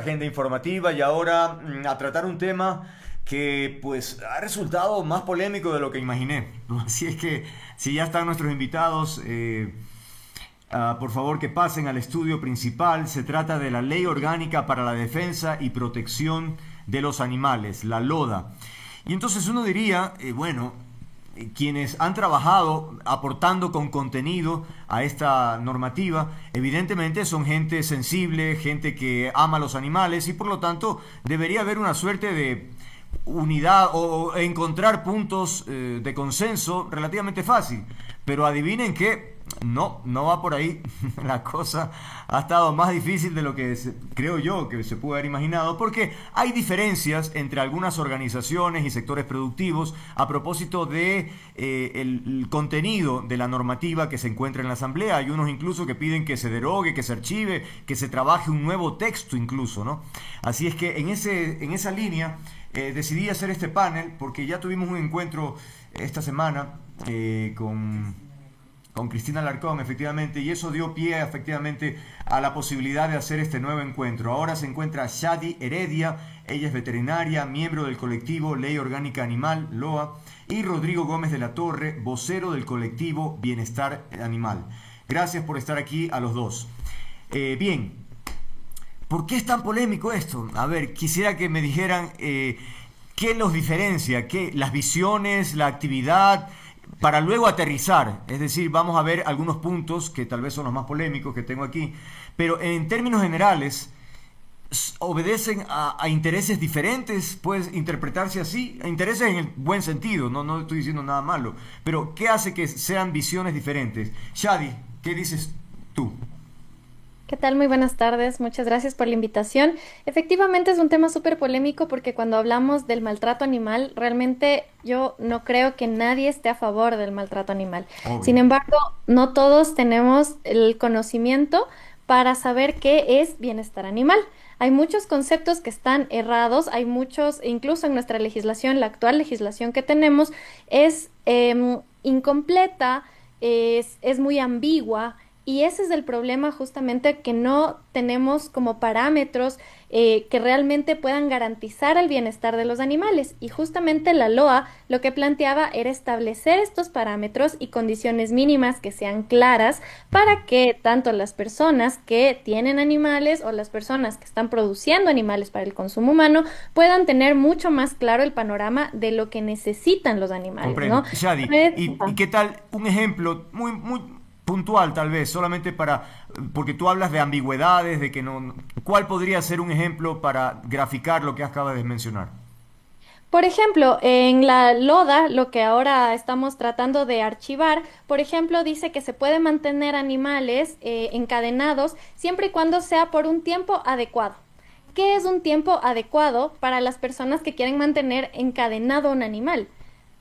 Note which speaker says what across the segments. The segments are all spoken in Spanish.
Speaker 1: Agenda informativa y ahora a tratar un tema que pues ha resultado más polémico de lo que imaginé. Así es que si ya están nuestros invitados, por favor que pasen al estudio principal. Se trata de la Ley Orgánica para la Defensa y Protección de los Animales, la LODA. Y entonces uno diría, bueno, quienes han trabajado aportando con contenido a esta normativa, evidentemente son gente sensible, gente que ama a los animales y por lo tanto debería haber una suerte de unidad o encontrar puntos de consenso relativamente fácil. Pero adivinen que no va por ahí. La cosa ha estado más difícil de lo que creo yo que se puede haber imaginado, porque hay diferencias entre algunas organizaciones y sectores productivos a propósito de el contenido de la normativa que se encuentra en la Asamblea. Hay unos incluso que piden que se derogue, que se archive, que se trabaje un nuevo texto incluso, ¿no? Así es que en esa línea decidí hacer este panel porque ya tuvimos un encuentro esta semana con Cristina Alarcón, efectivamente, y eso dio pie, efectivamente, a la posibilidad de hacer este nuevo encuentro. Ahora se encuentra Shadi Heredia, ella es veterinaria, miembro del colectivo Ley Orgánica Animal, LOA, y Rodrigo Gómez de la Torre, vocero del colectivo Bienestar Animal. Gracias por estar aquí a los dos. Bien, ¿por qué es tan polémico esto? A ver, quisiera que me dijeran qué los diferencia, qué las visiones, la actividad, para luego aterrizar. Es decir, vamos a ver algunos puntos que tal vez son los más polémicos que tengo aquí, pero en términos generales obedecen a intereses diferentes, puede interpretarse así, a intereses en el buen sentido, no estoy diciendo nada malo, pero ¿qué hace que sean visiones diferentes? Shadi, ¿qué dices tú?
Speaker 2: ¿Qué tal? Muy buenas tardes. Muchas gracias por la invitación. Efectivamente es un tema súper polémico porque cuando hablamos del maltrato animal, realmente yo no creo que nadie esté a favor del maltrato animal. Sin
Speaker 1: Obvio.
Speaker 2: embargo, no todos tenemos el conocimiento para saber qué es bienestar animal. Hay muchos conceptos que están errados, hay muchos, incluso en nuestra legislación, la actual legislación que tenemos es incompleta, es muy ambigua. Y ese es el problema justamente que no tenemos como parámetros que realmente puedan garantizar el bienestar de los animales. Y justamente la LOA lo que planteaba era establecer estos parámetros y condiciones mínimas que sean claras para que tanto las personas que tienen animales o las personas que están produciendo animales para el consumo humano puedan tener mucho más claro el panorama de lo que necesitan los animales,
Speaker 1: Comprendo.
Speaker 2: ¿no?
Speaker 1: Shadi, ¿y qué tal un ejemplo muy puntual tal vez, solamente porque tú hablas de ambigüedades, de que no, ¿cuál podría ser un ejemplo para graficar lo que acabas de mencionar?
Speaker 2: Por ejemplo, en la LODA, lo que ahora estamos tratando de archivar, por ejemplo, dice que se puede mantener animales encadenados siempre y cuando sea por un tiempo adecuado. ¿Qué es un tiempo adecuado para las personas que quieren mantener encadenado un animal?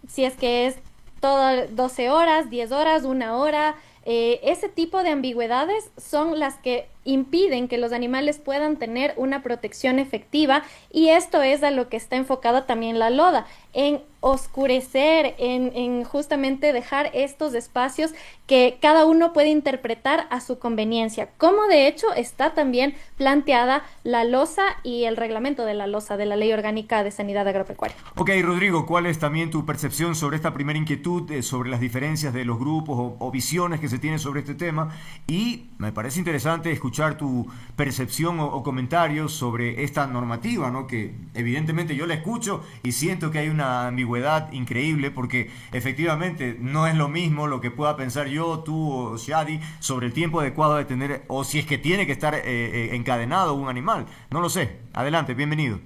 Speaker 2: Si es que es todo 12 horas, 10 horas, una hora, ese tipo de ambigüedades son las que impiden que los animales puedan tener una protección efectiva y esto es a lo que está enfocada también la LODA, en oscurecer, en justamente dejar estos espacios que cada uno puede interpretar a su conveniencia, como de hecho está también planteada la LOSA y el reglamento de la LOSA, de la Ley Orgánica de Sanidad Agropecuaria.
Speaker 1: Ok, Rodrigo, ¿cuál es también tu percepción sobre esta primera inquietud, sobre las diferencias de los grupos o visiones que se tienen sobre este tema? Y me parece interesante escuchar tu percepción o comentarios sobre esta normativa, ¿no? Que evidentemente yo la escucho y siento que hay una ambigüedad increíble porque efectivamente no es lo mismo lo que pueda pensar yo, tú o Shadi sobre el tiempo adecuado de tener, o si es que tiene que estar encadenado un animal. No lo sé. Adelante, bienvenido.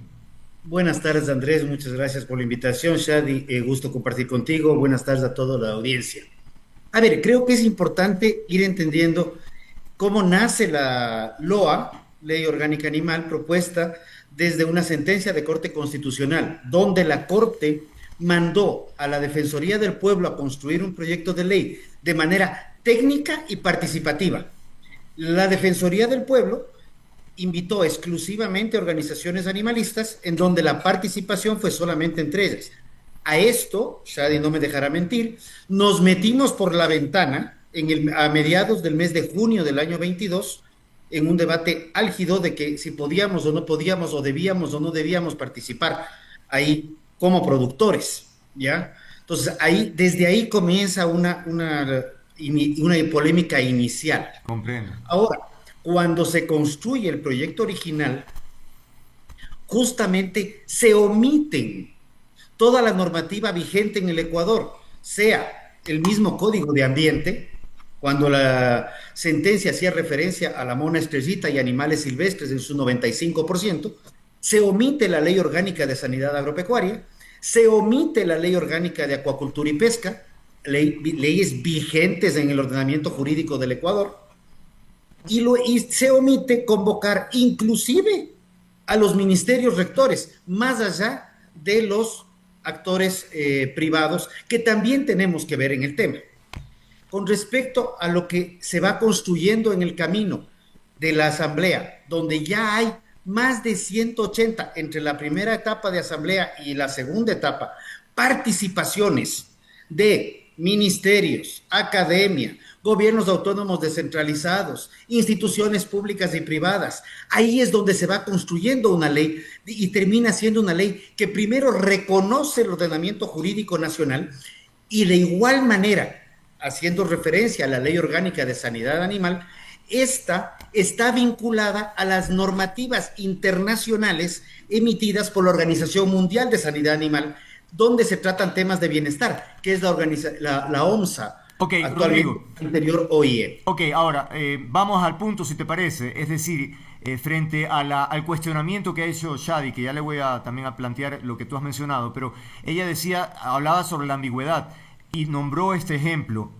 Speaker 3: Buenas tardes, Andrés. Muchas gracias por la invitación, Shadi. Gusto compartir contigo. Buenas tardes a toda la audiencia. A ver, creo que es importante ir entendiendo cómo nace la LOA, Ley Orgánica Animal, propuesta desde una sentencia de Corte Constitucional, donde la Corte mandó a la Defensoría del Pueblo a construir un proyecto de ley de manera técnica y participativa. La Defensoría del Pueblo invitó exclusivamente a organizaciones animalistas en donde la participación fue solamente entre ellas. A esto, Shadi no me dejará mentir, nos metimos por la ventana a mediados del mes de junio del año 22, en un debate álgido de que si podíamos o no podíamos, o debíamos o no debíamos participar ahí como productores, ¿ya? Entonces, desde ahí comienza una polémica inicial.
Speaker 1: Comprendo.
Speaker 3: Ahora, cuando se construye el proyecto original, justamente se omiten toda la normativa vigente en el Ecuador, sea el mismo Código de Ambiente, cuando la sentencia hacía referencia a la mona estrellita y animales silvestres en su 95%, se omite la Ley Orgánica de Sanidad Agropecuaria, se omite la Ley Orgánica de Acuacultura y Pesca, leyes vigentes en el ordenamiento jurídico del Ecuador, y se omite convocar inclusive a los ministerios rectores, más allá de los actores privados que también tenemos que ver en el tema. Con respecto a lo que se va construyendo en el camino de la asamblea, donde ya hay más de 180 entre la primera etapa de asamblea y la segunda etapa, participaciones de ministerios, academia, gobiernos autónomos descentralizados, instituciones públicas y privadas. Ahí es donde se va construyendo una ley y termina siendo una ley que primero reconoce el ordenamiento jurídico nacional y de igual manera, haciendo referencia a la Ley Orgánica de Sanidad Animal, esta está vinculada a las normativas internacionales emitidas por la Organización Mundial de Sanidad Animal, donde se tratan temas de bienestar, que es la OMSA,
Speaker 1: Ok,
Speaker 3: actualmente
Speaker 1: Rodrigo.
Speaker 3: anterior OIE.
Speaker 1: Ok, ahora vamos al punto, si te parece. Es decir, frente al cuestionamiento que ha hecho Shadi, que ya le voy a también a plantear lo que tú has mencionado, pero ella hablaba sobre la ambigüedad y nombró este ejemplo.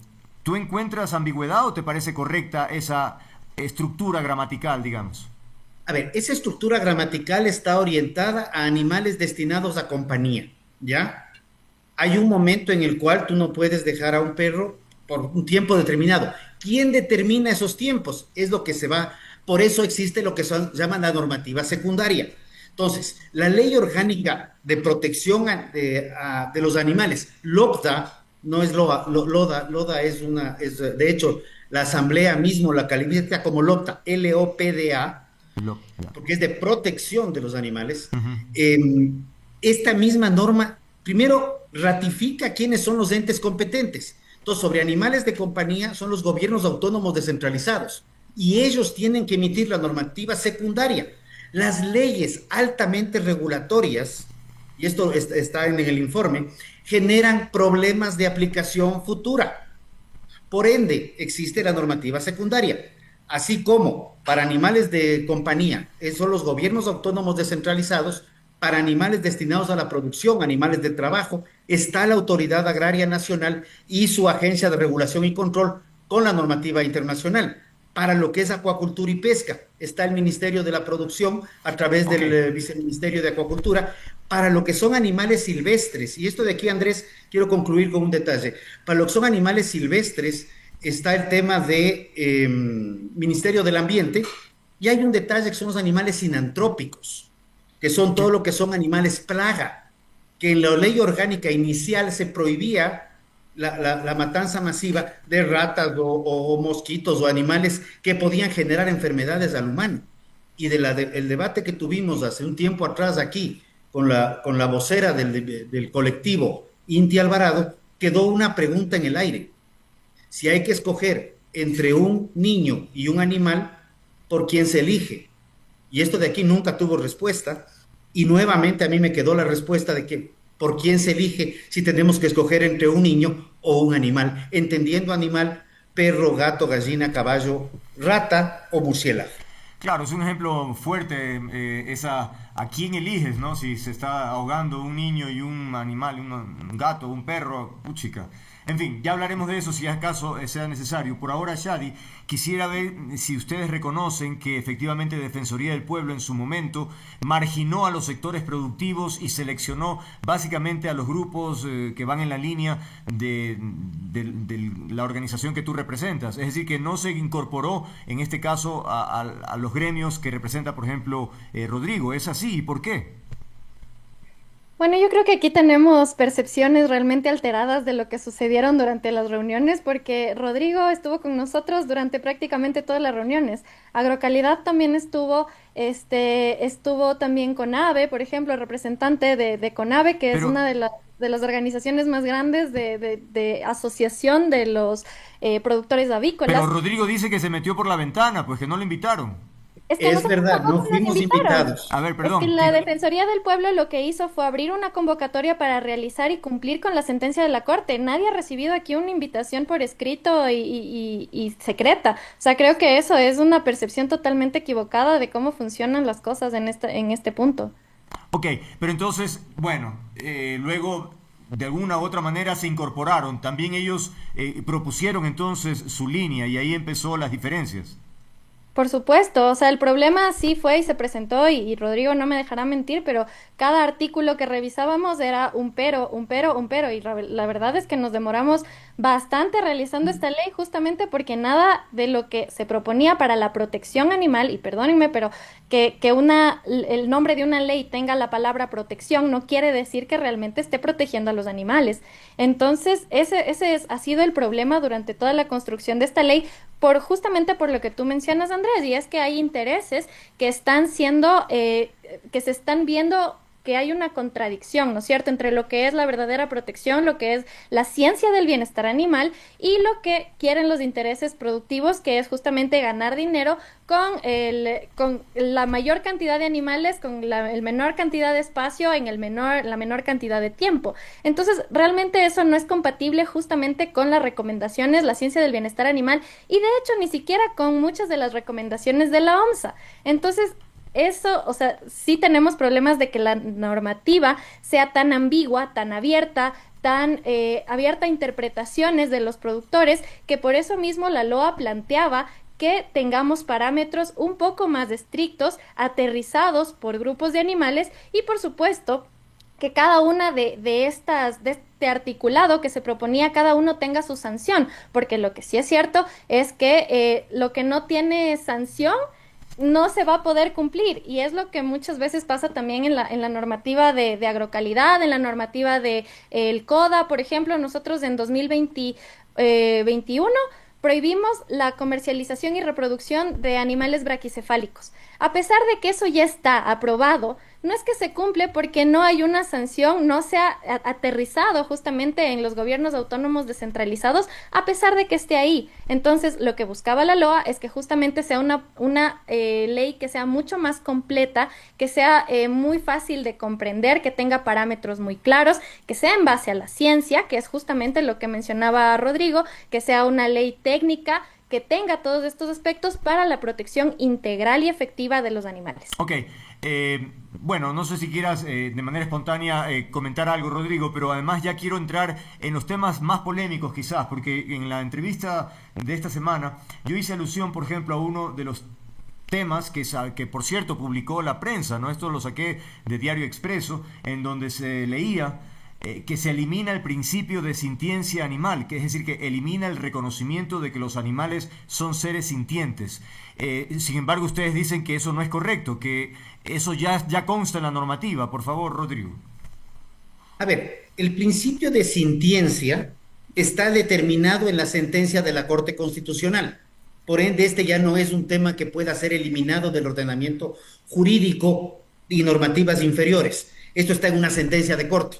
Speaker 1: ¿Tú encuentras ambigüedad o te parece correcta esa estructura gramatical, digamos?
Speaker 3: A ver, esa estructura gramatical está orientada a animales destinados a compañía, ¿ya? Hay un momento en el cual tú no puedes dejar a un perro por un tiempo determinado. ¿Quién determina esos tiempos? Es lo que se va, por eso existe lo que llama la normativa secundaria. Entonces, la Ley Orgánica de Protección de los Animales, LOPDA, no es LODA, LODA de hecho, la Asamblea mismo la califica como LOPDA, LOPDA, porque es de protección de los animales. Esta misma norma, primero, ratifica quiénes son los entes competentes. Entonces, sobre animales de compañía son los gobiernos autónomos descentralizados y ellos tienen que emitir la normativa secundaria. Las leyes altamente regulatorias, y esto está en el informe, generan problemas de aplicación futura. Por ende, existe la normativa secundaria. Así como para animales de compañía, son los gobiernos autónomos descentralizados, para animales destinados a la producción, animales de trabajo, está la Autoridad Agraria Nacional y su Agencia de Regulación y Control con la normativa internacional. Para lo que es acuacultura y pesca, está el Ministerio de la Producción a través del Viceministerio de Acuacultura. Para lo que son animales silvestres, y esto de aquí, Andrés, quiero concluir con un detalle. Para lo que son animales silvestres, está el tema de Ministerio del Ambiente, y hay un detalle que son los animales sinantrópicos, que son todo lo que son animales plaga, que en la ley orgánica inicial se prohibía la matanza masiva de ratas o mosquitos o animales que podían generar enfermedades al humano. Y el debate que tuvimos hace un tiempo atrás aquí con la vocera del colectivo Inti Alvarado, quedó una pregunta en el aire. Si hay que escoger entre un niño y un animal, ¿por quién se elige? Y esto de aquí nunca tuvo respuesta, y nuevamente a mí me quedó la respuesta de que ¿por quién se elige si tenemos que escoger entre un niño o un animal? Entendiendo animal, perro, gato, gallina, caballo, rata o murciélago.
Speaker 1: Claro, es un ejemplo fuerte, a quién eliges, ¿no? Si se está ahogando un niño y un animal, un gato, un perro, puchica. En fin, ya hablaremos de eso si acaso sea necesario. Por ahora, Shadi, quisiera ver si ustedes reconocen que efectivamente Defensoría del Pueblo en su momento marginó a los sectores productivos y seleccionó básicamente a los grupos que van en la línea de la organización que tú representas. Es decir, que no se incorporó en este caso a los gremios que representa, por ejemplo, Rodrigo. ¿Es así? ¿Y por qué?
Speaker 2: Bueno, yo creo que aquí tenemos percepciones realmente alteradas de lo que sucedieron durante las reuniones, porque Rodrigo estuvo con nosotros durante prácticamente todas las reuniones. Agrocalidad también estuvo, estuvo también CONAVE, por ejemplo, el representante de CONAVE, que es
Speaker 1: Pero,
Speaker 2: una de las organizaciones más grandes de asociación de los productores
Speaker 1: pero
Speaker 2: avícolas.
Speaker 1: Rodrigo dice que se metió por la ventana, pues que no lo invitaron.
Speaker 2: Es que a
Speaker 3: Es
Speaker 2: nosotros
Speaker 3: verdad, no
Speaker 2: tampoco nos
Speaker 3: fuimos
Speaker 2: invitaron.
Speaker 3: invitados.
Speaker 1: A ver,
Speaker 2: Es que
Speaker 1: perdón,
Speaker 2: la
Speaker 1: que,
Speaker 2: Defensoría del Pueblo lo que hizo fue abrir una convocatoria para realizar y cumplir con la sentencia de la Corte. Nadie ha recibido aquí una invitación por escrito y secreta. O sea, creo que eso es una percepción totalmente equivocada de cómo funcionan las cosas en este punto.
Speaker 1: ok, pero entonces, bueno, luego de alguna u otra manera se incorporaron. También ellos propusieron entonces su línea y ahí empezó las diferencias.
Speaker 2: Por supuesto, o sea, el problema sí fue y se presentó y Rodrigo no me dejará mentir, pero cada artículo que revisábamos era un pero, un pero, un pero y la verdad es que nos demoramos bastante realizando esta ley justamente porque nada de lo que se proponía para la protección animal, y perdónenme, pero el nombre de una ley tenga la palabra protección no quiere decir que realmente esté protegiendo a los animales. Entonces, ha sido el problema durante toda la construcción de esta ley justamente por lo que tú mencionas, Andrés, y es que hay intereses que están siendo, que se están viendo que hay una contradicción, ¿no es cierto?, entre lo que es la verdadera protección, lo que es la ciencia del bienestar animal y lo que quieren los intereses productivos, que es justamente ganar dinero con la mayor cantidad de animales, con el menor cantidad de espacio en la menor cantidad de tiempo. Entonces, realmente eso no es compatible justamente con las recomendaciones, la ciencia del bienestar animal y de hecho ni siquiera con muchas de las recomendaciones de la OMSA. Entonces, eso, o sea, sí tenemos problemas de que la normativa sea tan ambigua, tan abierta, tan abierta a interpretaciones de los productores, que por eso mismo la LOA planteaba que tengamos parámetros un poco más estrictos, aterrizados por grupos de animales y por supuesto que cada una de este articulado que se proponía, cada uno tenga su sanción, porque lo que sí es cierto es que lo que no tiene sanción no se va a poder cumplir y es lo que muchas veces pasa también en la normativa de agrocalidad, en la normativa de el CODA, por ejemplo, nosotros en 2021 prohibimos la comercialización y reproducción de animales braquicefálicos. A pesar de que eso ya está aprobado, no es que se cumple porque no hay una sanción, no se ha aterrizado justamente en los gobiernos autónomos descentralizados, a pesar de que esté ahí. Entonces, lo que buscaba la LOA es que justamente sea una ley que sea mucho más completa, que sea muy fácil de comprender, que tenga parámetros muy claros, que sea en base a la ciencia, que es justamente lo que mencionaba Rodrigo, que sea una ley técnica que tenga todos estos aspectos para la protección integral y efectiva de los animales.
Speaker 1: Ok, bueno, no sé si quieras de manera espontánea comentar algo, Rodrigo, pero además ya quiero entrar en los temas más polémicos quizás, porque en la entrevista de esta semana yo hice alusión, por ejemplo, a uno de los temas que por cierto publicó la prensa, ¿no? Esto lo saqué de Diario Expreso, en donde se leía que se elimina el principio de sintiencia animal, que es decir, que elimina el reconocimiento de que los animales son seres sintientes. Sin embargo, ustedes dicen que eso no es correcto, que eso ya consta en la normativa. Por favor, Rodrigo.
Speaker 3: A ver, el principio de sintiencia está determinado en la sentencia de la Corte Constitucional. Por ende, este ya no es un tema que pueda ser eliminado del ordenamiento jurídico y normativas inferiores. Esto está en una sentencia de corte.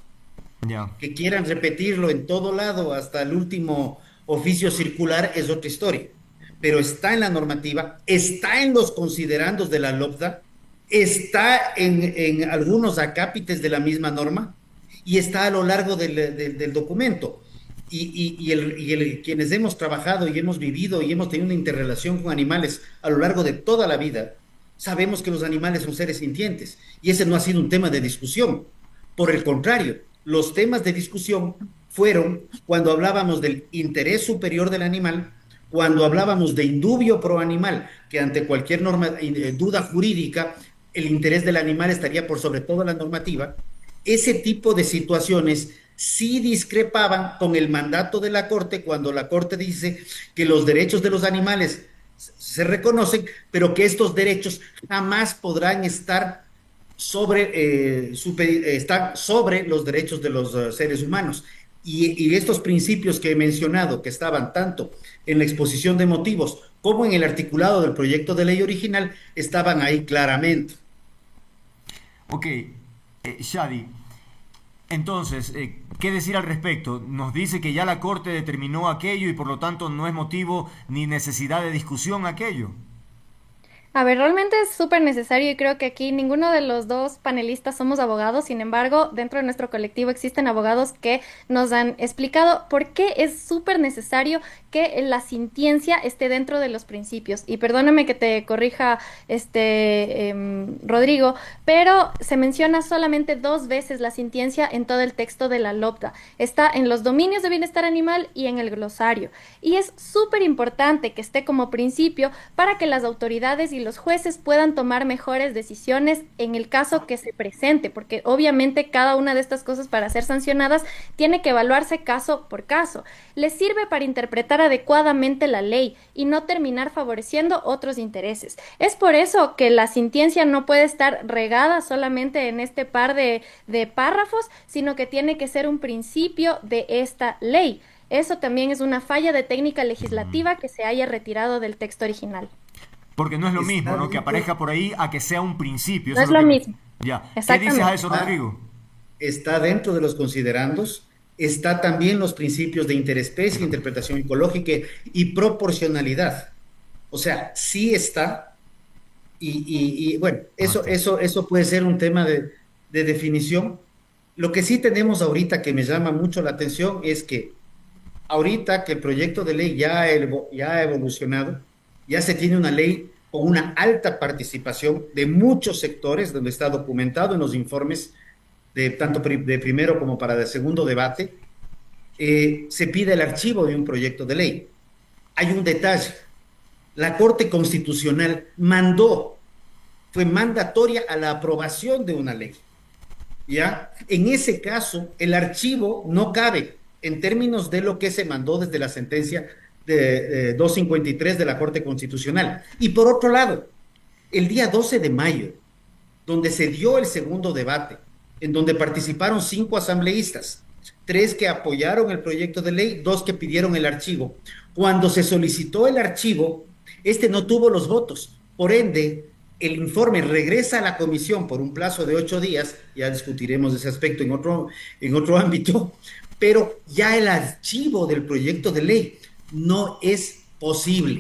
Speaker 1: Ya.
Speaker 3: Que quieran repetirlo en todo lado hasta el último oficio circular es otra historia, pero está en la normativa, está en los considerandos de la LOPDA, está en algunos acápites de la misma norma y está a lo largo del documento. Quienes hemos trabajado y hemos vivido y hemos tenido una interrelación con animales a lo largo de toda la vida, sabemos que los animales son seres sintientes y ese no ha sido un tema de discusión. Por el contrario, los temas de discusión fueron cuando hablábamos del interés superior del animal, cuando hablábamos de indubio pro animal, que ante cualquier duda jurídica, el interés del animal estaría por sobre todo la normativa. Ese tipo de situaciones sí discrepaban con el mandato de la Corte cuando la Corte dice que los derechos de los animales se reconocen, pero que estos derechos jamás podrán estar está sobre los derechos de los seres humanos. Y estos principios que he mencionado, que estaban tanto en la exposición de motivos como en el articulado del proyecto de ley original, estaban ahí claramente.
Speaker 1: Ok, Shadi, entonces, ¿qué decir al respecto? Nos dice que ya la Corte determinó aquello y por lo tanto no es motivo ni necesidad de discusión aquello.
Speaker 2: A ver, realmente es súper necesario y creo que aquí ninguno de los dos panelistas somos abogados. Sin embargo, dentro de nuestro colectivo existen abogados que nos han explicado por qué es súper necesario que la sintiencia esté dentro de los principios. Y perdóname que te corrija, Rodrigo, pero se menciona solamente dos veces la sintiencia en todo el texto de la LOPTA. Está en los dominios de bienestar animal y en el glosario. Y es súper importante que esté como principio para que las autoridades y los jueces puedan tomar mejores decisiones en el caso que se presente, porque obviamente cada una de estas cosas para ser sancionadas tiene que evaluarse caso por caso. Les sirve para interpretar adecuadamente la ley y no terminar favoreciendo otros intereses. Es por eso que la sintiencia no puede estar regada solamente en este par de párrafos, sino que tiene que ser un principio de esta ley. Eso también es una falla de técnica legislativa que se haya retirado del texto original.
Speaker 1: Porque no es lo mismo,
Speaker 3: Está
Speaker 1: ¿no? Que
Speaker 3: dentro,
Speaker 1: aparezca por ahí a que sea un principio.
Speaker 2: No
Speaker 1: Eso
Speaker 2: es
Speaker 1: es
Speaker 2: lo
Speaker 1: lo que...
Speaker 2: mismo.
Speaker 1: Ya. ¿Qué dices a
Speaker 2: Exactamente.
Speaker 1: eso, Rodrigo?
Speaker 3: está dentro de los considerandos, está también los principios de interespecie, interpretación ecológica y proporcionalidad. O sea, sí está, bueno,
Speaker 1: Ok.
Speaker 3: eso puede ser un tema de definición. Lo que sí tenemos ahorita que me llama mucho la atención es que ahorita que el proyecto de ley ya ha evolucionado, ya se tiene una ley con una alta participación de muchos sectores, donde está documentado en los informes de tanto de primero como para de segundo debate, se pide el archivo de un proyecto de ley. Hay un detalle, la Corte Constitucional fue mandatoria a la aprobación de una ley. ¿Ya? En ese caso, el archivo no cabe en términos de lo que se mandó desde la sentencia de 253 de la Corte Constitucional. Y por otro lado, el día 12 de mayo, donde se dio el segundo debate, en donde participaron 5 asambleístas, 3 que apoyaron el proyecto de ley, 2 que pidieron el archivo. Cuando se solicitó el archivo, este no tuvo los votos. Por ende, el informe regresa a la comisión por un plazo de 8 días, ya discutiremos ese aspecto en otro ámbito, pero ya el archivo del proyecto de ley no es posible.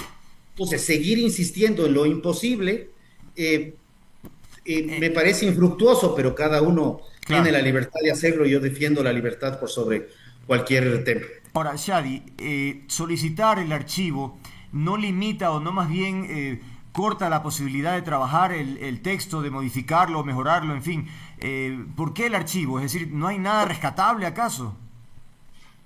Speaker 3: Entonces, seguir insistiendo en lo imposible me parece infructuoso, pero cada uno tiene
Speaker 1: Claro.
Speaker 3: la libertad de hacerlo y yo defiendo la libertad por sobre cualquier tema.
Speaker 1: Ahora, Shadi, solicitar el archivo no limita o no más bien corta la posibilidad de trabajar el texto, de modificarlo, mejorarlo, en fin. ¿Por qué el archivo? Es decir, ¿no hay nada rescatable acaso?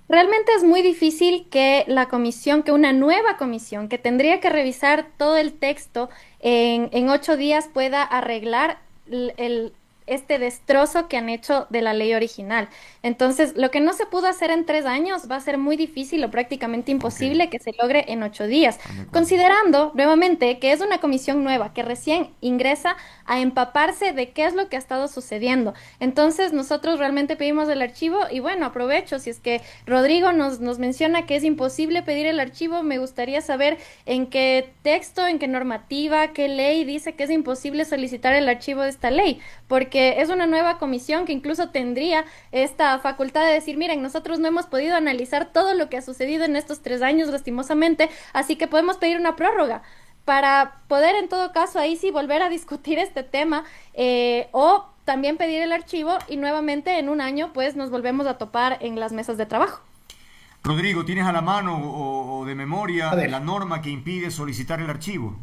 Speaker 2: Realmente es muy difícil que la comisión, que una nueva comisión que tendría que revisar todo el texto en 8 días pueda arreglar este destrozo que han hecho de la ley original. Entonces, lo que no se pudo hacer en 3 años va a ser muy difícil o prácticamente
Speaker 1: Ok,
Speaker 2: imposible que se logre en 8 días,
Speaker 1: de acuerdo.
Speaker 2: considerando nuevamente que es una comisión nueva que recién ingresa a empaparse de qué es lo que ha estado sucediendo. Entonces, nosotros realmente pedimos el archivo y bueno, aprovecho, si es que Rodrigo nos menciona que es imposible pedir el archivo, me gustaría saber en qué texto, en qué normativa, qué ley dice que es imposible solicitar el archivo de esta ley, porque es una nueva comisión que incluso tendría esta facultad de decir, miren, nosotros no hemos podido analizar todo lo que ha sucedido en estos 3 años, lastimosamente, así que podemos pedir una prórroga para poder en todo caso ahí sí volver a discutir este tema o también pedir el archivo y nuevamente en un año pues nos volvemos a topar en las mesas de trabajo.
Speaker 1: Rodrigo, ¿tienes a la mano o de
Speaker 3: A
Speaker 1: memoria la
Speaker 3: ver,
Speaker 1: norma que impide solicitar el archivo?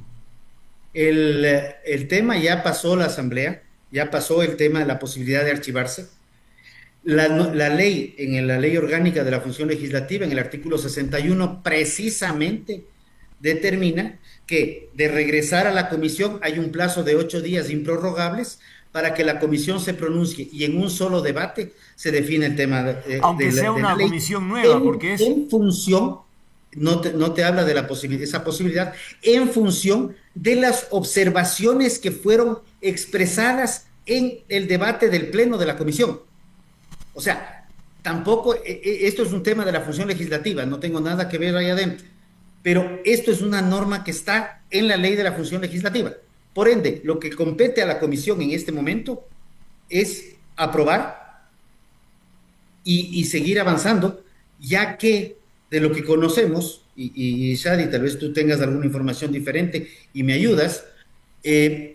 Speaker 3: el tema ya pasó la asamblea, ya pasó el tema de la posibilidad de archivarse. La ley, en la ley orgánica de la función legislativa, en el artículo 61, precisamente determina que de regresar a la comisión hay un plazo de 8 días improrrogables para que la comisión se pronuncie y en un solo debate se define el tema
Speaker 1: Aunque sea
Speaker 3: de la
Speaker 1: una
Speaker 3: ley
Speaker 1: comisión nueva, porque es...
Speaker 3: en función, no te habla de la posibilidad, esa posibilidad, en función de las observaciones que fueron expresadas en el debate del pleno de la comisión. O sea, tampoco, esto es un tema de la función legislativa, no tengo nada que ver ahí adentro, pero esto es una norma que está en la ley de la función legislativa. Por ende, lo que compete a la comisión en este momento es aprobar y seguir avanzando, ya que de lo que conocemos, y Shadi, tal vez tú tengas alguna información diferente y me ayudas,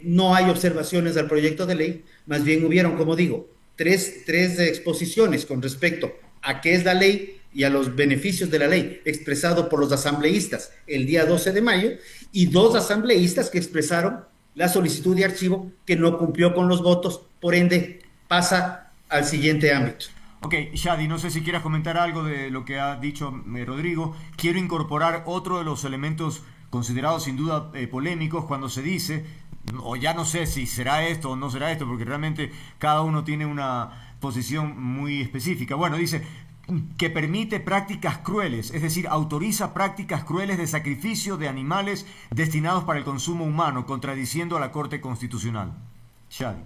Speaker 3: no hay observaciones al proyecto de ley, más bien hubieron, como digo, tres exposiciones con respecto a qué es la ley y a los beneficios de la ley, expresado por los asambleístas el día 12 de mayo, y 2 asambleístas que expresaron la solicitud de archivo que no cumplió con los votos, por ende pasa al siguiente ámbito.
Speaker 1: Ok, Shadi, no sé si quieras comentar algo de lo que ha dicho Rodrigo. Quiero incorporar otro de los elementos considerados sin duda polémicos cuando se dice, o ya no sé si será esto o no será esto, porque realmente cada uno tiene una posición muy específica. Bueno, dice que permite prácticas crueles, es decir, autoriza prácticas crueles de sacrificio de animales destinados para el consumo humano, contradiciendo a la Corte Constitucional. Shadi.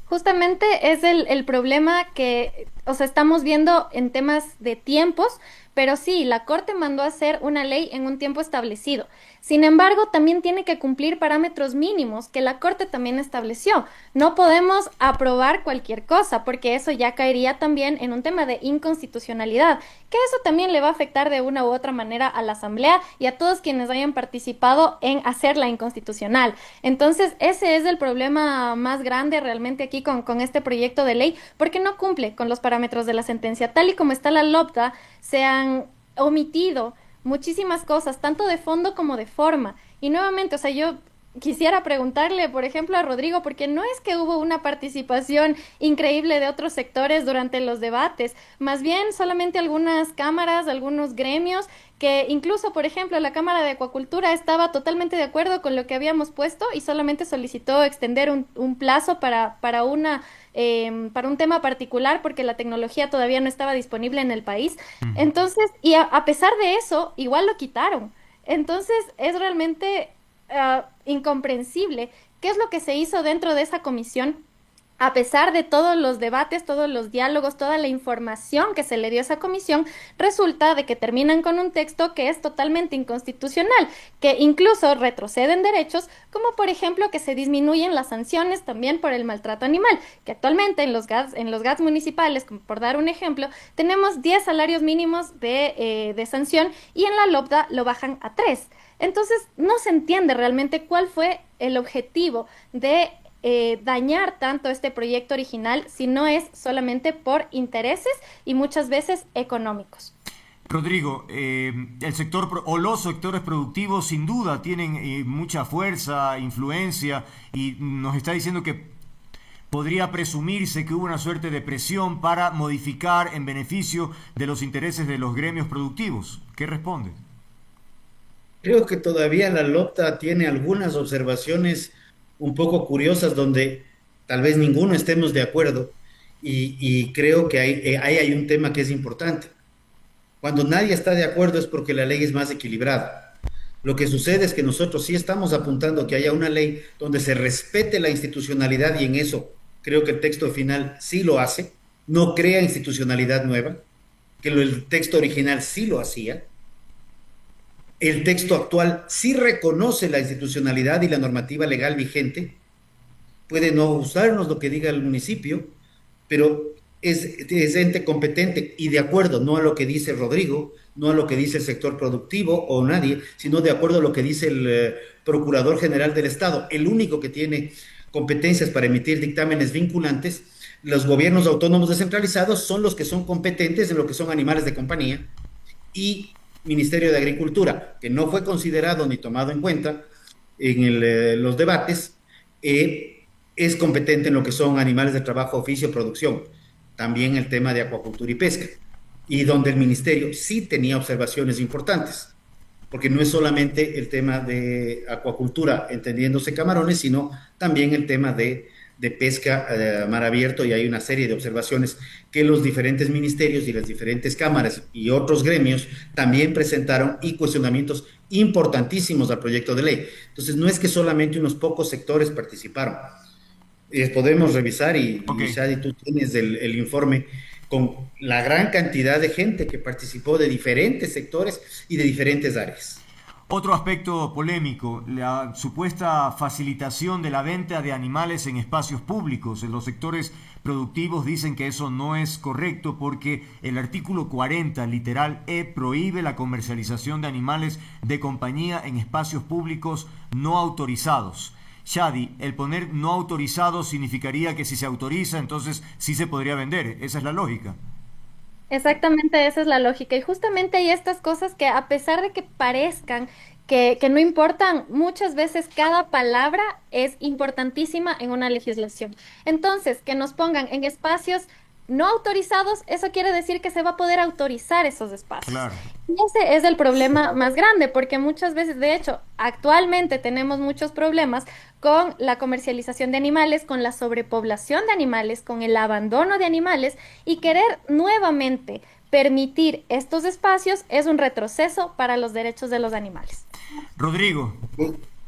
Speaker 2: Justamente es el problema que, o sea, estamos viendo en temas de tiempos, pero sí, la Corte mandó a hacer una ley en un tiempo establecido. Sin embargo, también tiene que cumplir parámetros mínimos que la Corte también estableció. No podemos aprobar cualquier cosa, porque eso ya caería también en un tema de inconstitucionalidad, que eso también le va a afectar de una u otra manera a la Asamblea y a todos quienes hayan participado en hacerla inconstitucional. Entonces, ese es el problema más grande realmente aquí con este proyecto de ley, porque no cumple con los parámetros de la sentencia. Tal y como está la LOPTA, se han omitido muchísimas cosas, tanto de fondo como de forma. Y nuevamente, o sea, yo quisiera preguntarle, por ejemplo, a Rodrigo, porque no es que hubo una participación increíble de otros sectores durante los debates, más bien solamente algunas cámaras, algunos gremios, que incluso, por ejemplo, la Cámara de Acuacultura estaba totalmente de acuerdo con lo que habíamos puesto y solamente solicitó extender un plazo para un tema particular porque la tecnología todavía no estaba disponible en el país. Entonces, y a pesar de eso, igual lo quitaron. Entonces, es realmente incomprensible qué es lo que se hizo dentro de esa comisión. A pesar de todos los debates, todos los diálogos, toda la información que se le dio a esa comisión, resulta de que terminan con un texto que es totalmente inconstitucional, que incluso retroceden derechos, como por ejemplo que se disminuyen las sanciones también por el maltrato animal, que actualmente en los GATS municipales, como por dar un ejemplo, tenemos 10 salarios mínimos de sanción y en la LOPTA lo bajan a 3. Entonces, no se entiende realmente cuál fue el objetivo de dañar tanto este proyecto original si no es solamente por intereses y muchas veces económicos.
Speaker 1: Rodrigo, el sector o los sectores productivos sin duda tienen mucha fuerza, influencia y nos está diciendo que podría presumirse que hubo una suerte de presión para modificar en beneficio de los intereses de los gremios productivos. ¿Qué responde?
Speaker 3: Creo que todavía la LOPTA tiene algunas observaciones un poco curiosas donde tal vez ninguno estemos de acuerdo y creo que ahí hay un tema que es importante. Cuando nadie está de acuerdo es porque la ley es más equilibrada. Lo que sucede es que nosotros sí estamos apuntando que haya una ley donde se respete la institucionalidad y en eso creo que el texto final sí lo hace, no crea institucionalidad nueva, que el texto original sí lo hacía. El texto actual sí reconoce la institucionalidad y la normativa legal vigente. Puede no gustarnos lo que diga el municipio, pero es ente competente y de acuerdo, no a lo que dice Rodrigo, no a lo que dice el sector productivo o nadie, sino de acuerdo a lo que dice el Procurador General del Estado, el único que tiene competencias para emitir dictámenes vinculantes. Los gobiernos autónomos descentralizados son los que son competentes en lo que son animales de compañía y Ministerio de Agricultura, que no fue considerado ni tomado en cuenta en los debates, es competente en lo que son animales de trabajo, oficio, producción, también el tema de acuacultura y pesca, y donde el Ministerio sí tenía observaciones importantes, porque no es solamente el tema de acuacultura, entendiéndose camarones, sino también el tema de pesca mar abierto, y hay una serie de observaciones que los diferentes ministerios y las diferentes cámaras y otros gremios también presentaron y cuestionamientos importantísimos al proyecto de ley. Entonces, no es que solamente unos pocos sectores participaron. podemos revisar
Speaker 1: Ok.
Speaker 3: y Shadi, tú tienes el informe con la gran cantidad de gente que participó de diferentes sectores y de diferentes áreas.
Speaker 1: Otro aspecto polémico, la supuesta facilitación de la venta de animales en espacios públicos. En los sectores productivos dicen que eso no es correcto porque el artículo 40, literal E, prohíbe la comercialización de animales de compañía en espacios públicos no autorizados. Shadi, el poner no autorizado significaría que si se autoriza, entonces sí se podría vender. Esa es la lógica.
Speaker 2: Exactamente, esa es la lógica. Y justamente hay estas cosas que a pesar de que parezcan que no importan, muchas veces cada palabra es importantísima en una legislación. Entonces, que nos pongan en espacios no autorizados, eso quiere decir que se va a poder autorizar esos espacios.
Speaker 1: Claro.
Speaker 2: Y ese es el problema más grande, porque muchas veces, de hecho, actualmente tenemos muchos problemas con la comercialización de animales, con la sobrepoblación de animales, con el abandono de animales y querer nuevamente permitir estos espacios es un retroceso para los derechos de los animales.
Speaker 1: Rodrigo,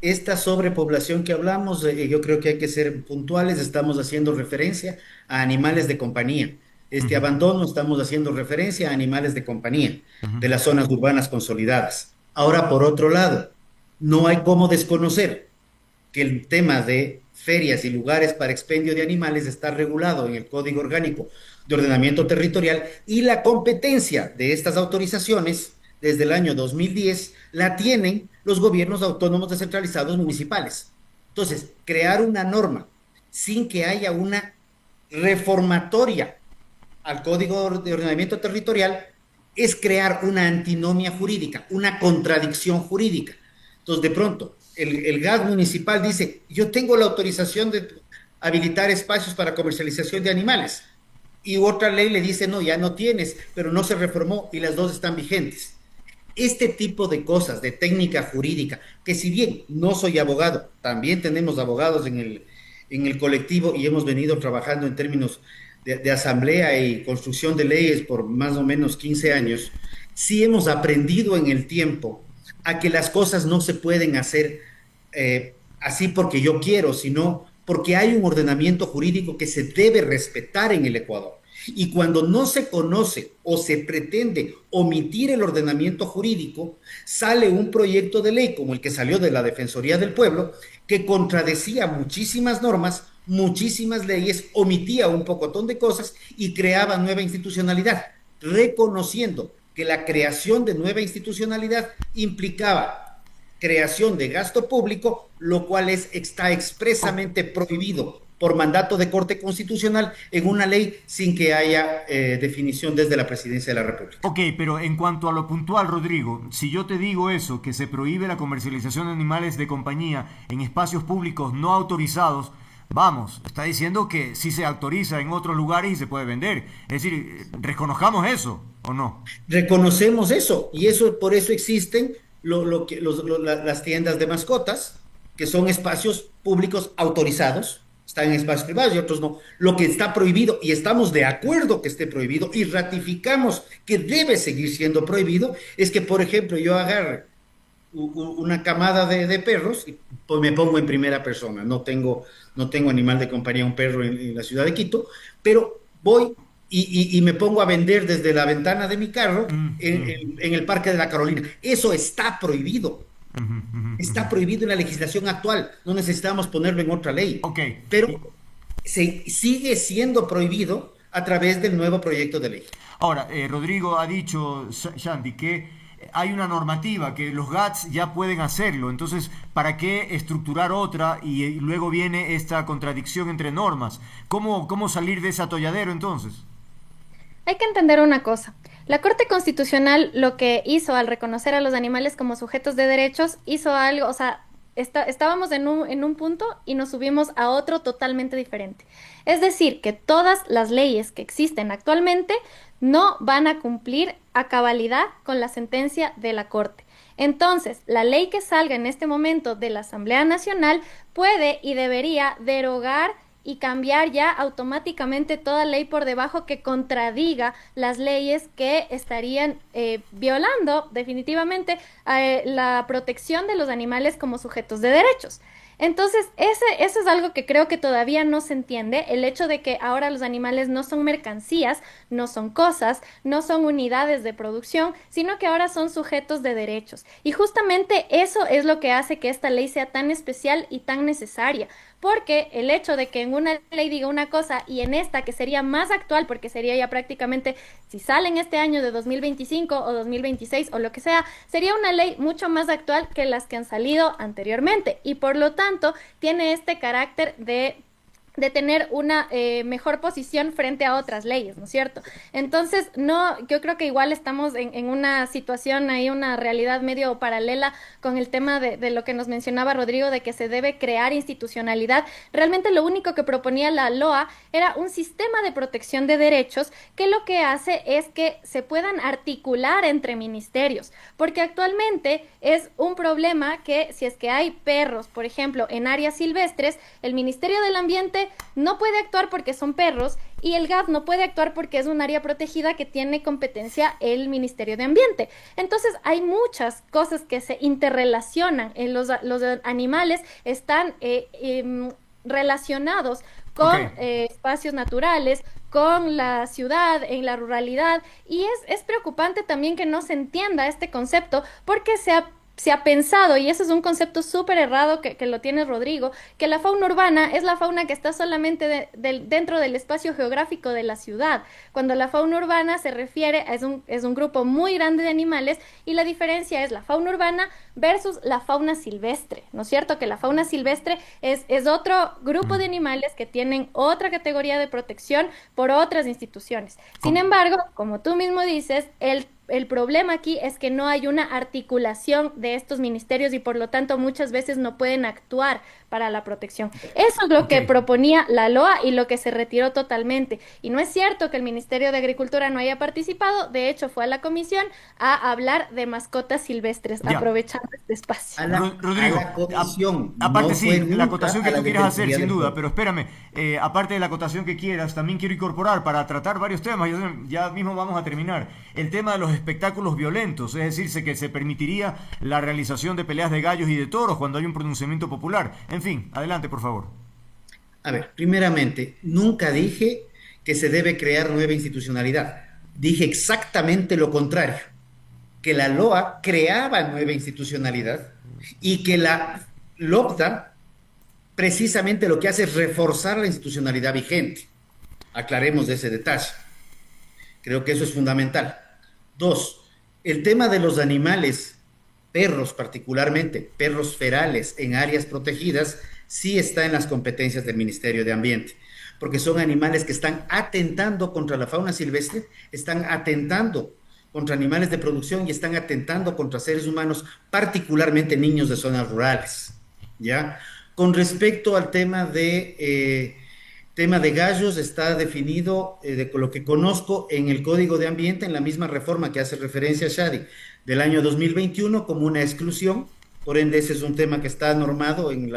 Speaker 3: Esta sobrepoblación que hablamos, yo creo que hay que ser puntuales, estamos haciendo referencia a animales de compañía. Este
Speaker 1: ujú,
Speaker 3: abandono estamos haciendo referencia a animales de compañía
Speaker 1: ujú.
Speaker 3: de las zonas urbanas consolidadas. Ahora, por otro lado, no hay cómo desconocer que el tema de ferias y lugares para expendio de animales está regulado en el Código Orgánico de Ordenamiento Territorial y la competencia de estas autorizaciones desde el año 2010 la tienen los gobiernos autónomos descentralizados municipales. Entonces, crear una norma sin que haya una reformatoria al Código de Ordenamiento Territorial es crear una antinomia jurídica, una contradicción jurídica. Entonces, de pronto, el GAD municipal dice, yo tengo la autorización de habilitar espacios para comercialización de animales. Y otra ley le dice, no, ya no tienes, pero no se reformó y las dos están vigentes. Este tipo de cosas, de técnica jurídica, que si bien no soy abogado, también tenemos abogados en el colectivo y hemos venido trabajando en términos de asamblea y construcción de leyes por más o menos 15 años, sí hemos aprendido en el tiempo a que las cosas no se pueden hacer así porque yo quiero, sino porque hay un ordenamiento jurídico que se debe respetar en el Ecuador. Y cuando no se conoce o se pretende omitir el ordenamiento jurídico, sale un proyecto de ley como el que salió de la Defensoría del Pueblo, que contradecía muchísimas normas, muchísimas leyes, omitía un pocotón de cosas y creaba nueva institucionalidad, reconociendo que la creación de nueva institucionalidad implicaba creación de gasto público, lo cual está expresamente prohibido por mandato de Corte Constitucional en una ley sin que haya definición desde la Presidencia de la República.
Speaker 1: Ok, pero en cuanto a lo puntual, Rodrigo, si yo te digo eso, que se prohíbe la comercialización de animales de compañía en espacios públicos no autorizados, vamos, está diciendo que sí se autoriza en otros lugares y se puede vender. Es decir, reconozcamos eso, ¿o no?
Speaker 3: Reconocemos eso y eso por eso existen las tiendas de mascotas, que son espacios públicos autorizados, están en espacios privados y otros no. Lo que está prohibido, y estamos de acuerdo que esté prohibido, y ratificamos que debe seguir siendo prohibido, es que, por ejemplo, yo agarre una camada de perros y pues me pongo en primera persona. No tengo animal de compañía, un perro en la ciudad de Quito, pero voy y me pongo a vender desde la ventana de mi carro en el Parque de la Carolina. Eso está prohibido. Está prohibido en la legislación actual. No necesitamos ponerlo en otra ley.
Speaker 1: Ok.
Speaker 3: Pero sigue siendo prohibido a través del nuevo proyecto de ley.
Speaker 1: Ahora, Rodrigo ha dicho, Shanti, que hay una normativa, que los GATS ya pueden hacerlo. Entonces, ¿para qué estructurar otra y luego viene esta contradicción entre normas? ¿Cómo salir de ese atolladero entonces?
Speaker 2: Hay que entender una cosa. La Corte Constitucional lo que hizo al reconocer a los animales como sujetos de derechos, hizo algo, o sea, estábamos en un punto y nos subimos a otro totalmente diferente. Es decir, que todas las leyes que existen actualmente no van a cumplir a cabalidad con la sentencia de la Corte. Entonces, la ley que salga en este momento de la Asamblea Nacional puede y debería derogar y cambiar ya automáticamente toda ley por debajo que contradiga las leyes que estarían violando definitivamente la protección de los animales como sujetos de derechos. Entonces, eso es algo que creo que todavía no se entiende, el hecho de que ahora los animales no son mercancías, no son cosas, no son unidades de producción, sino que ahora son sujetos de derechos. Y justamente eso es lo que hace que esta ley sea tan especial y tan necesaria. Porque el hecho de que en una ley diga una cosa y en esta, que sería más actual, porque sería ya prácticamente, si sale en este año de 2025 o 2026 o lo que sea, sería una ley mucho más actual que las que han salido anteriormente. Y por lo tanto, tiene este carácter de tener una mejor posición frente a otras leyes, ¿no es cierto? Entonces, no, yo creo que igual estamos en una situación ahí, una realidad medio paralela con el tema de lo que nos mencionaba Rodrigo, de que se debe crear institucionalidad. Realmente lo único que proponía la LOA era un sistema de protección de derechos que lo que hace es que se puedan articular entre ministerios, porque actualmente es un problema que si es que hay perros, por ejemplo, en áreas silvestres, el Ministerio del Ambiente no puede actuar porque son perros y el GAP no puede actuar porque es un área protegida que tiene competencia el Ministerio de Ambiente. Entonces hay muchas cosas que se interrelacionan. Los animales están relacionados con espacios naturales, con la ciudad, en la ruralidad, y es preocupante también que no se entienda este concepto porque se ha pensado, y eso es un concepto súper errado que lo tiene Rodrigo, que la fauna urbana es la fauna que está solamente dentro del espacio geográfico de la ciudad, cuando la fauna urbana se refiere a es un grupo muy grande de animales, y la diferencia es la fauna urbana versus la fauna silvestre, ¿no es cierto? Que la fauna silvestre es otro grupo de animales que tienen otra categoría de protección por otras instituciones. Sin embargo, como tú mismo dices, el problema aquí es que no hay una articulación de estos ministerios y por lo tanto muchas veces no pueden actuar para la protección. Eso es lo que proponía la LOA y lo que se retiró totalmente. Y no es cierto que el Ministerio de Agricultura no haya participado, de hecho fue a la comisión a hablar de mascotas silvestres, aprovechando este espacio.
Speaker 1: Rodrigo,
Speaker 3: a la comisión,
Speaker 1: aparte
Speaker 3: no
Speaker 1: sí,
Speaker 3: fue
Speaker 1: la
Speaker 3: nunca
Speaker 1: acotación
Speaker 3: a
Speaker 1: que
Speaker 3: la
Speaker 1: tú quieras hacer,
Speaker 3: Defensoría
Speaker 1: sin
Speaker 3: del
Speaker 1: duda,
Speaker 3: Pueblo.
Speaker 1: pero espérame, aparte de la acotación que quieras, también quiero incorporar para tratar varios temas, ya mismo vamos a terminar, el tema de los espectáculos violentos, es decir, que se permitiría la realización de peleas de gallos y de toros cuando hay un pronunciamiento popular. En fin, adelante, por favor.
Speaker 3: A ver, primeramente, nunca dije que se debe crear nueva institucionalidad. Dije exactamente lo contrario, que la LOA creaba nueva institucionalidad y que la LOPTA precisamente lo que hace es reforzar la institucionalidad vigente. Aclaremos de ese detalle. Creo que eso es fundamental. Dos, el tema de los animales, perros particularmente, perros ferales en áreas protegidas, sí está en las competencias del Ministerio de Ambiente, porque son animales que están atentando contra la fauna silvestre, están atentando contra animales de producción y están atentando contra seres humanos, particularmente niños de zonas rurales. ¿Ya? Con respecto al tema de gallos, está definido, de lo que conozco, en el Código de Ambiente, en la misma reforma que hace referencia a Shadi del año 2021, como una exclusión. Por ende, ese es un tema que está normado en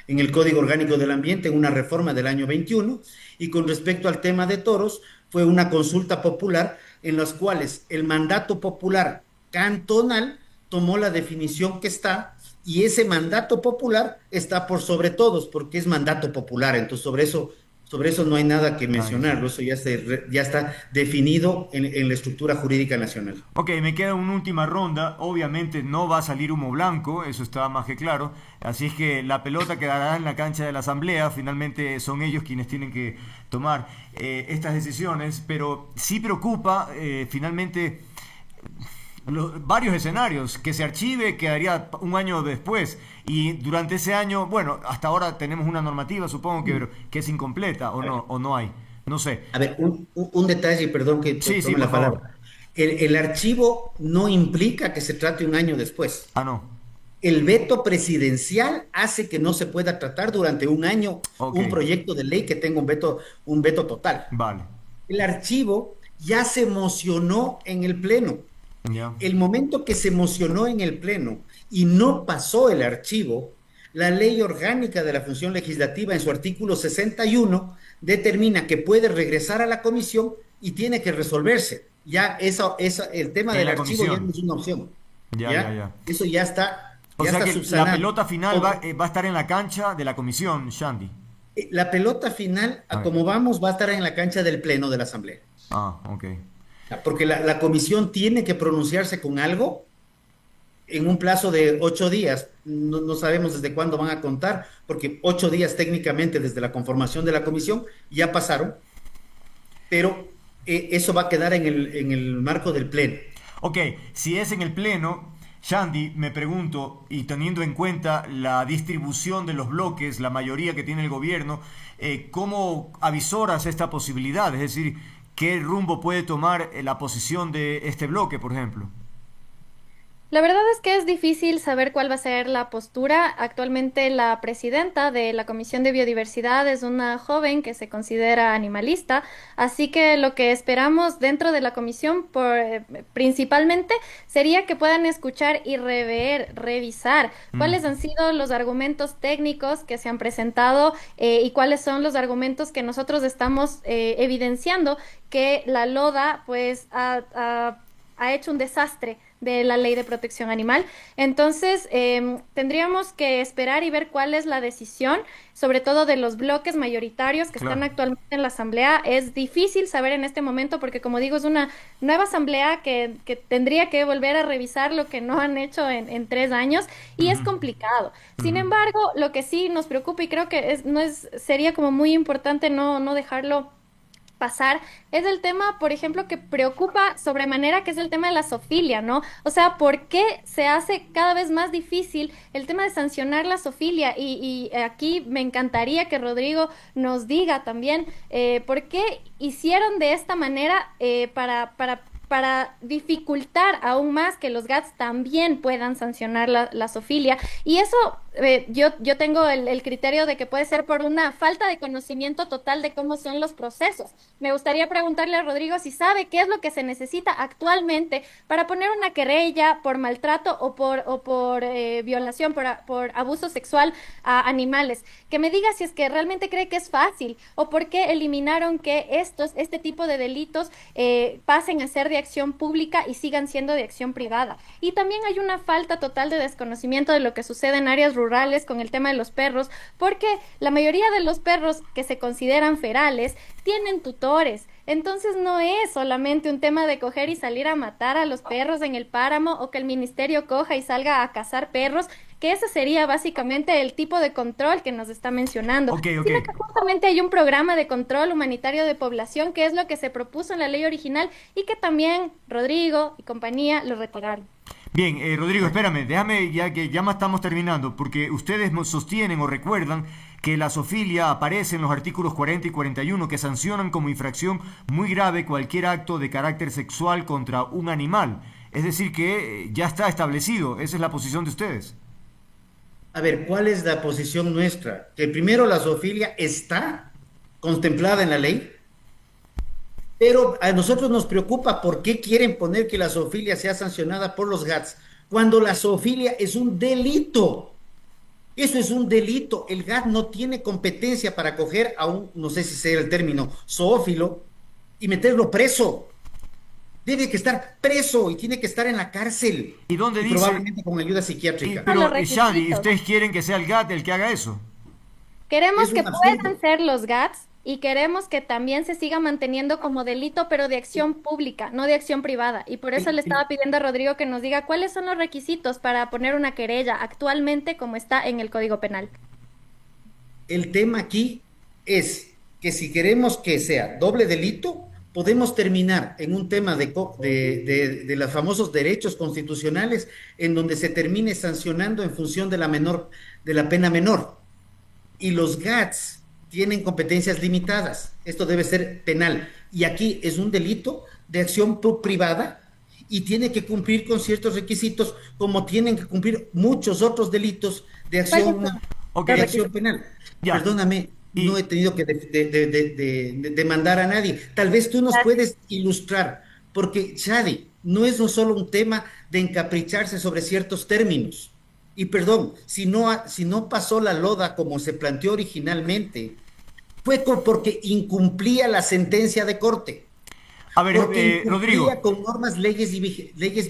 Speaker 3: el Código Orgánico del Ambiente, en una reforma del año 21. Y con respecto al tema de toros, fue una consulta popular en las cuales el mandato popular cantonal tomó la definición que está, y ese mandato popular está por sobre todos, porque es mandato popular. Entonces, sobre eso no hay nada que mencionar, eso ya está definido en la estructura jurídica nacional.
Speaker 1: Ok, me queda una última ronda. Obviamente no va a salir humo blanco, eso está más que claro. Así es que la pelota quedará en la cancha de la Asamblea. Finalmente son ellos quienes tienen que tomar estas decisiones. Pero sí preocupa finalmente varios escenarios. Que se archive quedaría un año después. Y durante ese año, bueno, hasta ahora tenemos una normativa, supongo que es incompleta o no hay. No sé.
Speaker 3: A ver, un detalle, perdón que
Speaker 1: Sí,
Speaker 3: tome
Speaker 1: por
Speaker 3: la
Speaker 1: favor.
Speaker 3: palabra. El archivo no implica que se trate un año después.
Speaker 1: Ah, no.
Speaker 3: El veto presidencial hace que no se pueda tratar durante un año
Speaker 1: Ok,
Speaker 3: un proyecto de ley que tenga un veto total.
Speaker 1: vale.
Speaker 3: El archivo ya se mocionó en el Pleno.
Speaker 1: Ya.
Speaker 3: El momento que se mocionó en el Pleno y no pasó el archivo, la Ley Orgánica de la Función Legislativa, en su artículo 61, determina que puede regresar a la comisión y tiene que resolverse. Ya el tema
Speaker 1: En
Speaker 3: del
Speaker 1: la
Speaker 3: archivo ya
Speaker 1: comisión.
Speaker 3: no es una opción.
Speaker 1: Ya.
Speaker 3: Eso ya está
Speaker 1: O
Speaker 3: ya
Speaker 1: sea
Speaker 3: está
Speaker 1: que la
Speaker 3: subsanado.
Speaker 1: pelota final
Speaker 3: O-
Speaker 1: va a estar en la cancha de la comisión, Shandy.
Speaker 3: la pelota final,
Speaker 1: A
Speaker 3: a
Speaker 1: ver.
Speaker 3: como vamos, va a estar en la cancha del Pleno de la Asamblea.
Speaker 1: Ah, ok.
Speaker 3: Porque la comisión tiene que pronunciarse con algo en un plazo de 8 días. No, no sabemos desde cuándo van a contar, porque 8 días técnicamente desde la conformación de la comisión ya pasaron, pero eso va a quedar en el marco del Pleno.
Speaker 1: Ok, si es en el Pleno, Shandy, me pregunto, y teniendo en cuenta la distribución de los bloques, la mayoría que tiene el gobierno, ¿cómo avisoras esta posibilidad? Es decir, ¿qué rumbo puede tomar la posición de este bloque, por ejemplo?
Speaker 2: La verdad es que es difícil saber cuál va a ser la postura. Actualmente la presidenta de la Comisión de Biodiversidad es una joven que se considera animalista, así que lo que esperamos dentro de la comisión principalmente sería que puedan escuchar y rever, revisar
Speaker 1: Mm,
Speaker 2: cuáles han sido los argumentos técnicos que se han presentado y cuáles son los argumentos que nosotros estamos evidenciando que la LODA pues ha hecho un desastre de la ley de protección animal. Entonces, tendríamos que esperar y ver cuál es la decisión, sobre todo de los bloques mayoritarios que están
Speaker 1: claro.
Speaker 2: actualmente en la Asamblea. Es difícil saber en este momento porque, como digo, es una nueva Asamblea que tendría que volver a revisar lo que no han hecho en 3 años y es
Speaker 1: Ujú,
Speaker 2: complicado. Sin
Speaker 1: ujú.
Speaker 2: embargo, lo que sí nos preocupa y creo que no es, sería como muy importante no dejarlo pasar, es el tema, por ejemplo, que preocupa sobremanera, que es el tema de la zoofilia, ¿no? O sea, ¿por qué se hace cada vez más difícil el tema de sancionar la zoofilia? Y aquí me encantaría que Rodrigo nos diga también por qué hicieron de esta manera para dificultar aún más que los GATS también puedan sancionar la zoofilia. Y eso yo tengo el criterio de que puede ser por una falta de conocimiento total de cómo son los procesos. Me gustaría preguntarle a Rodrigo si sabe qué es lo que se necesita actualmente para poner una querella por maltrato o por violación, por abuso sexual a animales. Que me diga si es que realmente cree que es fácil o por qué eliminaron que este tipo de delitos pasen a ser de acción pública y sigan siendo de acción privada. Y también hay una falta total de desconocimiento de lo que sucede en áreas rurales con el tema de los perros, porque la mayoría de los perros que se consideran ferales tienen tutores. Entonces no es solamente un tema de coger y salir a matar a los perros en el páramo o que el ministerio coja y salga a cazar perros, que ese sería básicamente el tipo de control que nos está mencionando,
Speaker 1: Ok, ok.
Speaker 2: sino que justamente hay un programa de control humanitario de población que es lo que se propuso en la ley original y que también Rodrigo y compañía lo retiraron.
Speaker 1: Bien, Rodrigo, espérame, déjame ya que ya estamos terminando, porque ustedes sostienen o recuerdan que la zoofilia aparece en los artículos 40 y 41 que sancionan como infracción muy grave cualquier acto de carácter sexual contra un animal. Es decir, que ya está establecido, esa es la posición de ustedes.
Speaker 3: A ver, ¿cuál es la posición nuestra? Que primero la zoofilia está contemplada en la ley, pero a nosotros nos preocupa por qué quieren poner que la zoofilia sea sancionada por los GATS, cuando la zoofilia es un delito. Eso es un delito. El GAT no tiene competencia para coger a un, no sé si sea el término, zoófilo y meterlo preso. Debe que estar preso y tiene que estar en la cárcel
Speaker 1: ¿Y dónde
Speaker 3: y
Speaker 1: dice?
Speaker 3: probablemente con ayuda psiquiátrica.
Speaker 2: Son los
Speaker 1: Pero, Shadi,
Speaker 2: requisitos.
Speaker 1: ¿ustedes quieren que sea el GAT el que haga eso?
Speaker 2: Queremos
Speaker 3: Es
Speaker 2: que
Speaker 3: un
Speaker 2: puedan
Speaker 3: absurdo.
Speaker 2: ser los GATS y queremos que también se siga manteniendo como delito, pero de acción pública, no de acción privada. Y por eso
Speaker 3: El,
Speaker 2: le
Speaker 3: el-
Speaker 2: estaba pidiendo a Rodrigo que nos diga cuáles son los requisitos para poner una querella actualmente como está en el Código Penal.
Speaker 3: el tema aquí es que si queremos que sea doble delito, podemos terminar en un tema de los famosos derechos constitucionales en donde se termine sancionando en función de de la pena menor. Y los GATS tienen competencias limitadas. Esto debe ser penal. Y aquí es un delito de acción privada y tiene que cumplir con ciertos requisitos, como tienen que cumplir muchos otros delitos
Speaker 2: ¿Cuáles son
Speaker 1: Ok,
Speaker 2: los
Speaker 3: de acción
Speaker 2: requisitos?
Speaker 3: penal.
Speaker 1: ya.
Speaker 3: Perdóname, no he
Speaker 1: Y,
Speaker 3: tenido que demandar a nadie. Tal vez tú nos puedes ilustrar, porque Shadi, no es no solo un tema de encapricharse sobre ciertos términos. Y perdón, si no pasó la loda como se planteó originalmente, fue porque incumplía la sentencia de corte.
Speaker 1: A ver,
Speaker 3: porque
Speaker 1: Rodrigo.
Speaker 3: incumplía con normas, leyes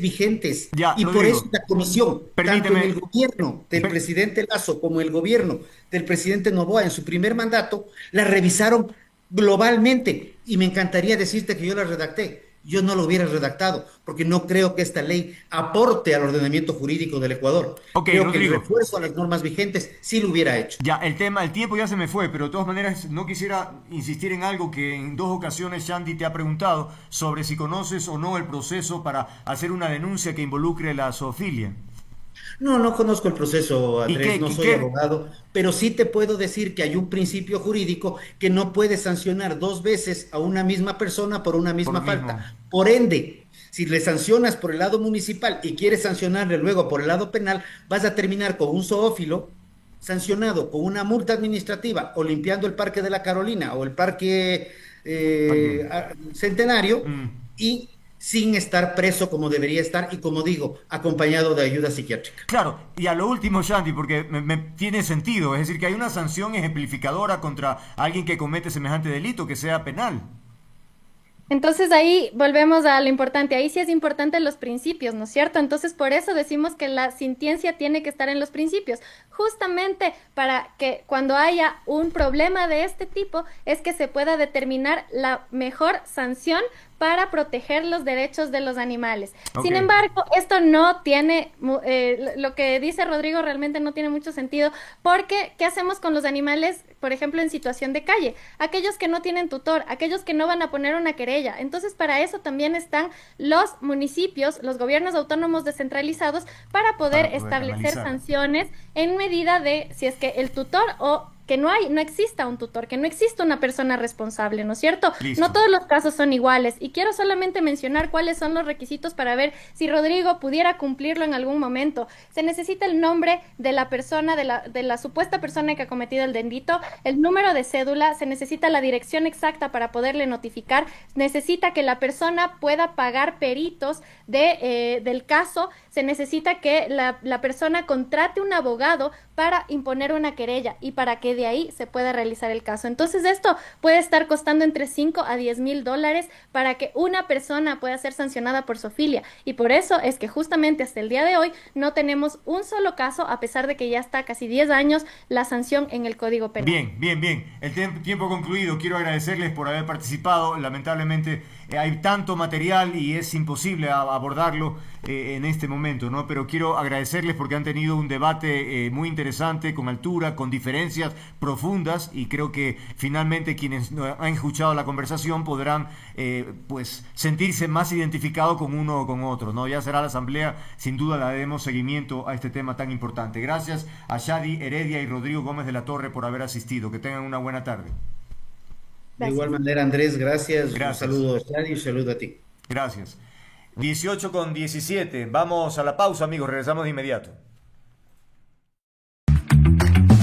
Speaker 3: vigentes.
Speaker 1: Ya,
Speaker 3: Y por
Speaker 1: Rodrigo,
Speaker 3: eso la comisión, tanto en
Speaker 1: permíteme.
Speaker 3: el gobierno del
Speaker 1: per-
Speaker 3: presidente Lazo como el gobierno del presidente Noboa en su primer mandato, la revisaron globalmente. Y me encantaría decirte que yo la redacté. Yo no lo hubiera redactado, porque no creo que esta ley aporte al ordenamiento jurídico del Ecuador.
Speaker 1: ok,
Speaker 3: Creo que el
Speaker 1: Rodrigo.
Speaker 3: refuerzo a las normas vigentes sí lo hubiera hecho.
Speaker 1: Ya, el tiempo ya se me fue, pero de todas maneras no quisiera insistir en algo que en 2 ocasiones Shandy te ha preguntado sobre si conoces o no el proceso para hacer una denuncia que involucre la zoofilia.
Speaker 3: No, no conozco el proceso,
Speaker 1: ¿Y
Speaker 3: Andrés, no soy abogado, pero sí te puedo decir que hay un principio jurídico que no puede sancionar dos veces a una misma persona por una
Speaker 1: por lo
Speaker 3: misma
Speaker 1: mismo?
Speaker 3: falta. Por ende, si le sancionas por el lado municipal y quieres sancionarle luego por el lado penal, vas a terminar con un zoófilo sancionado con una multa administrativa o limpiando el Parque de la Carolina o el Parque
Speaker 1: Alguien.
Speaker 3: Centenario
Speaker 1: Mm.
Speaker 3: y sin estar preso como debería estar y como digo, acompañado de ayuda psiquiátrica.
Speaker 1: Claro, y a lo último, Shanti, porque me tiene sentido, es decir, que hay una sanción ejemplificadora contra alguien que comete semejante delito, que sea penal.
Speaker 2: Entonces ahí volvemos a lo importante, ahí sí es importante los principios, ¿no es cierto? Entonces por eso decimos que la sintiencia tiene que estar en los principios, justamente para que cuando haya un problema de este tipo es que se pueda determinar la mejor sanción para proteger los derechos de los animales.
Speaker 1: Ok.
Speaker 2: Sin embargo, esto no tiene, lo que dice Rodrigo realmente no tiene mucho sentido, porque ¿qué hacemos con los animales, por ejemplo, en situación de calle? Aquellos que no tienen tutor, aquellos que no van a poner una querella. Entonces, para eso también están los municipios, los gobiernos autónomos descentralizados, para poder
Speaker 1: Para poder
Speaker 2: establecer
Speaker 1: analizar.
Speaker 2: sanciones en medida de si es que el tutor o que no exista un tutor, que no exista una persona responsable, ¿no es cierto?
Speaker 1: Listo.
Speaker 2: No todos los casos son iguales y quiero solamente mencionar cuáles son los requisitos para ver si Rodrigo pudiera cumplirlo en algún momento. Se necesita el nombre de la persona, de la supuesta persona que ha cometido el delito, el número de cédula, se necesita la dirección exacta para poderle notificar, necesita que la persona pueda pagar peritos del caso, se necesita que la persona contrate un abogado para imponer una querella y para que de ahí se pueda realizar el caso. Entonces esto puede estar costando entre 5 a 10 mil dólares para que una persona pueda ser sancionada por zoofilia. Y por eso es que justamente hasta el día de hoy no tenemos un solo caso, a pesar de que ya está casi 10 años la sanción en el Código Penal.
Speaker 1: Bien, bien, bien. El tiempo concluido. Quiero agradecerles por haber participado. Lamentablemente hay tanto material y es imposible abordarlo en este momento, ¿no? Pero quiero agradecerles porque han tenido un debate muy interesante, con altura, con diferencias profundas, y creo que finalmente quienes han escuchado la conversación podrán pues sentirse más identificados con uno o con otro, ¿no? Ya será la asamblea, sin duda le daremos seguimiento a este tema tan importante. Gracias a Shadi Heredia y Rodrigo Gómez de la Torre por haber asistido. Que tengan una buena tarde.
Speaker 3: De
Speaker 2: Gracias.
Speaker 3: igual manera, Andrés, gracias. Un
Speaker 1: Gracias.
Speaker 3: saludo a Shadi y un saludo a ti.
Speaker 1: Gracias. 18:17. Vamos a la pausa, amigos. Regresamos de inmediato.